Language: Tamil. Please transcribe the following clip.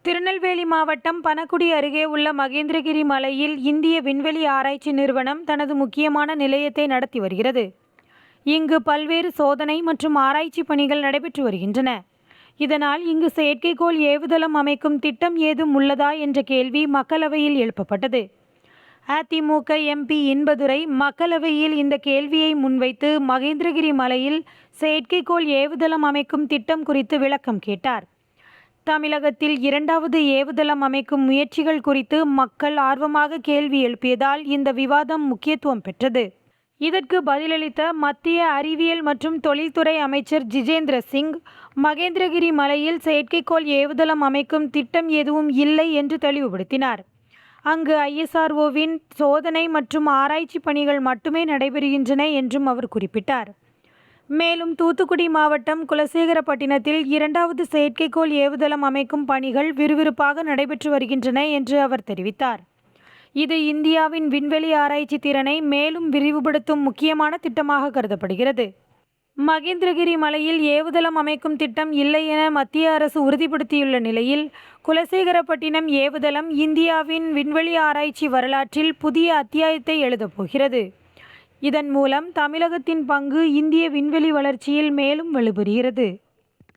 திருநெல்வேலி மாவட்டம் பணகுடி அருகே உள்ள மகேந்திரகிரி மலையில் இந்திய விண்வெளி ஆராய்ச்சி நிறுவனம் தனது முக்கியமான நிலையத்தை நடத்தி வருகிறது. இங்கு பல்வேறு சோதனை மற்றும் ஆராய்ச்சி பணிகள் நடைபெற்று வருகின்றன. இதனால் இங்கு செயற்கைக்கோள் ஏவுதளம் அமைக்கும் திட்டம் ஏதும் உள்ளதா என்ற கேள்வி மக்களவையில் எழுப்பப்பட்டது. அதிமுக எம்பி இன்பதுரை மக்களவையில் இந்த கேள்வியை முன்வைத்து மகேந்திரகிரி மலையில் செயற்கைக்கோள் ஏவுதளம் அமைக்கும் திட்டம் குறித்து விளக்கம் கேட்டார். தமிழகத்தில் இரண்டாவது ஏவுதளம் அமைக்கும் முயற்சிகள் குறித்து மக்கள் ஆர்வமாக கேள்வி எழுப்பியதால் இந்த விவாதம் முக்கியத்துவம் பெற்றது. இதற்கு பதிலளித்த மத்திய அறிவியல் மற்றும் தொழில்துறை அமைச்சர் ஜிதேந்திர சிங், மகேந்திரகிரி மலையில் செயற்கைக்கோள் ஏவுதளம் அமைக்கும் திட்டம் எதுவும் இல்லை என்று தெளிவுபடுத்தினார். அங்கு ISROவின் சோதனை மற்றும் ஆராய்ச்சி பணிகள் மட்டுமே நடைபெறுகின்றன என்றும் அவர் குறிப்பிட்டார். மேலும் தூத்துக்குடி மாவட்டம் குலசேகரப்பட்டினத்தில் இரண்டாவது செயற்கைக்கோள் ஏவுதளம் அமைக்கும் பணிகள் விறுவிறுப்பாக நடைபெற்று வருகின்றன என்று அவர் தெரிவித்தார். இது இந்தியாவின் விண்வெளி ஆராய்ச்சி திறனை மேலும் விரிவுபடுத்தும் முக்கியமான திட்டமாக கருதப்படுகிறது. மகேந்திரகிரி மலையில் ஏவுதளம் அமைக்கும் திட்டம் இல்லை என மத்திய அரசு உறுதிப்படுத்தியுள்ள நிலையில், குலசேகரப்பட்டினம் ஏவுதளம் இந்தியாவின் விண்வெளி ஆராய்ச்சி வரலாற்றில் புதிய அத்தியாயத்தை எழுதப் போகிறது. இதன் மூலம் தமிழகத்தின் பங்கு இந்திய விண்வெளி வளர்ச்சியில் மேலும் வலுப்பெறுகிறது.